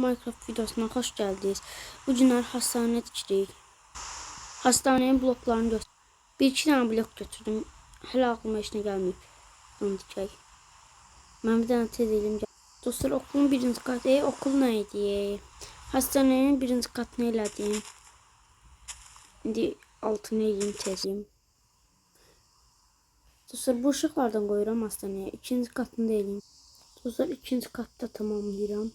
Minecraft videosuna xoş gəldiniz. Bu günlər hastanəyə tikirik. Hastanənin bloklarını götürdüm. Bir-iki dənə blok götürdüm. Hələ ağlıma heç nə gəlməyib. Onu tikək. Mən bir dənə tez elim gəl. Dostlar, okulun birinci qatı. Okul nə idi? Hastanənin birinci qatını elədim. İndi altını eləyim, tezim. Dostlar, bu ışıqlardan qoyuram hastanəyə. İkinci qatını da eləyim. Dostlar, ikinci katda tamamlayıram.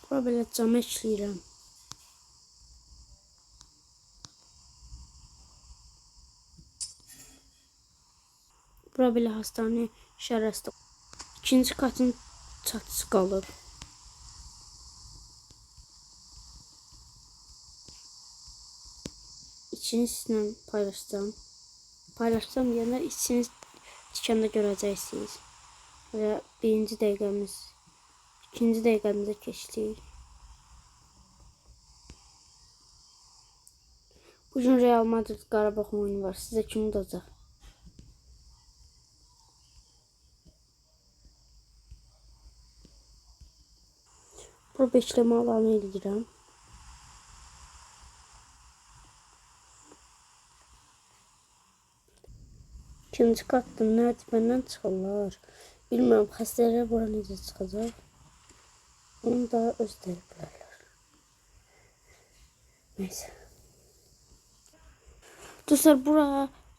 Bura belə camı ekləyirəm. Bura belə hastane şərəsti. İkinci katın çatısı qalıb. İçini sizinlə paylaşacağım. Paylaşacağım deyənlər içini tikəndə görəcəksiniz. Və birinci dəqiqəmiz, ikinci dəqiqəmizə keçdik. Bugün Real Madrid Qarabağ oyunu var. Sizə kim udacaq? Bura beşləmə alanı eləyirəm. İkinci katdan mərdibəndən çıxırlar. Bilmirəm, xəstələr bura necə çıxacaq. Onu da özləri bilərlər. Neyse. Dostlar, bura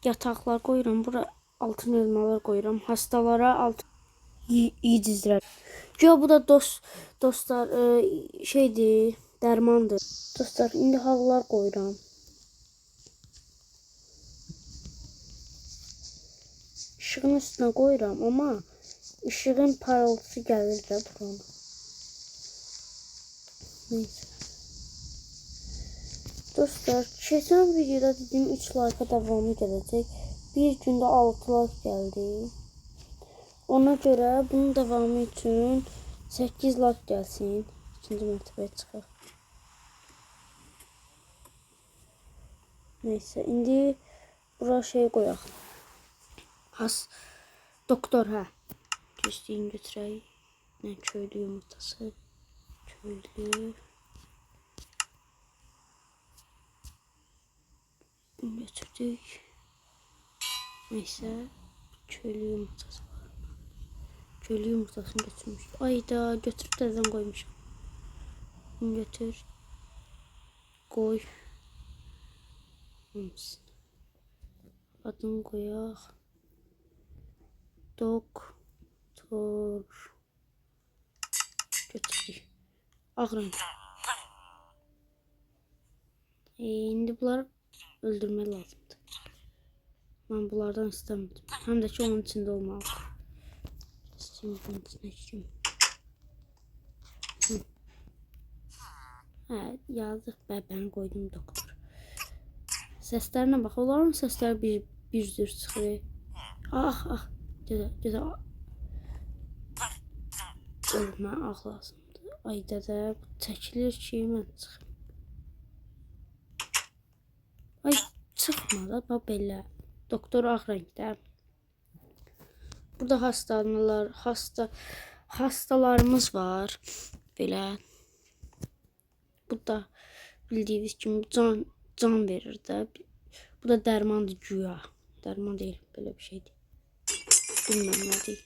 yataqlar qoyuram. Bura altın elmalar qoyuram. Hastalara altın iyi dizdirəm. Yo, bu da dostlar şeydir, dərmandır. Dostlar, indi hallar qoyuram. İşığın üstünə qoyuram, amma işığın parıltısı gəlir də buranı. Neyse. Dostlar, keçən videoda dediyim 3 like davamı gələcək. Bir gündə 6 like gəldi. Ona görə bunun davamı üçün 8 like gəlsin. İkinci mərtəbəyə çıxaq. Neyse, indi bura şey qoyaq. Doktor, hə. Keçdiyin götürək. Nə köylü yumurtası. Köylü. Bunu götürdük. Neyse. Köylü yumurtası var. Köylü yumurtasını götürmüşdük. Ayda götürüb təzədən qoymuşam. Bunu götür. Qoy. Adını qoyaq. Doktor. Götürdük. Ağ rəng. İndi bunları öldürmək lazımdır. Mən bunlardan istəmirdim. Həm də ki onun içində olmalı. İstəyim bunun içine gireyim. Hə, yazıq bəbəni qoydum doktor. Səslərinə bax. Onların səsləri bir cür çıxır. Ah. Gözəl. Ölmə ağ lazımdır. Ayda da çəkilir ki, mən çıxım. Ay, çıxmadı. Bax belə. Doktor ağ rəngdə. Burada hastalarımız var. Belə. Bu da bildiyiniz kimi can verir də. Bu da dərmandır güya. Dərman deyil, belə bir şeydir. Bilmem nədir.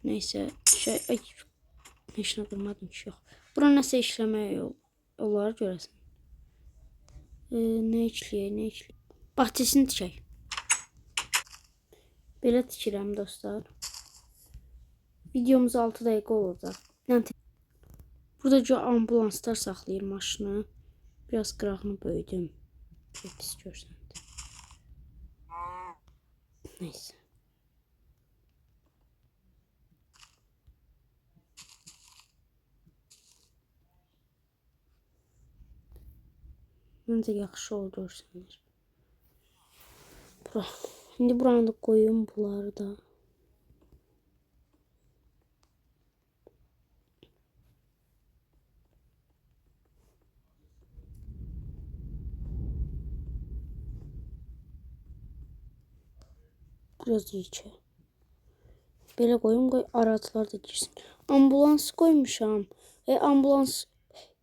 Neyse, ay, heç nə qırmadım ki, yox. Bura nəsə işləməyə olar görəsən. Nə işləyək? Bahçesini tikək. Belə tikirəm dostlar. Videomuz 6 dəqiqə olacaq. Burada ambulanslar saxlayır maşını. Biraz qırağını böyüdüm. Pis görsəndə. Neyse. Məncə yaxşı oldu görsənir. Bura. İndi buranı da qoyum bunları da. Biraz iyice. Belə qoyum, qoy araçlar da girsin. Ambulans qoymuşam. Ambulans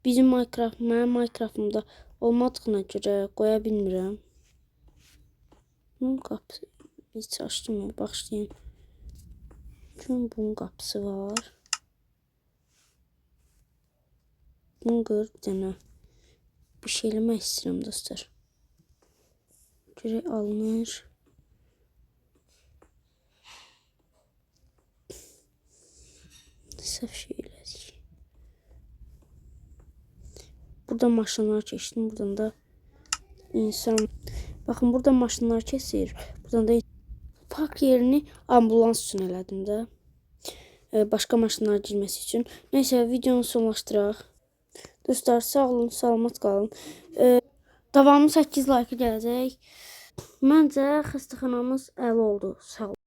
bizim mənim Minecraftımda olmadığına görə qoya bilmirəm. Bunun qapısı heç açdım, başlayın. Çünki bunun qapısı var. Bunu qır bir dənə. Bir şey eləmək istəyirəm dostlar. Görək alınır. Səhv şey elədik. Burada maşınlar keçdim. Buradan da insan. Baxın burada maşınlar keçir. Buradan da park yerini ambulans üçün elədim də. Başqa maşınlar girməsi üçün. Nəysə videonu sonlaşdıraq. Dostlar sağ olun, salamat qalın. Davamı 8 like gələcək. Məncə xəstəxanamız əla oldu. Sağ olun.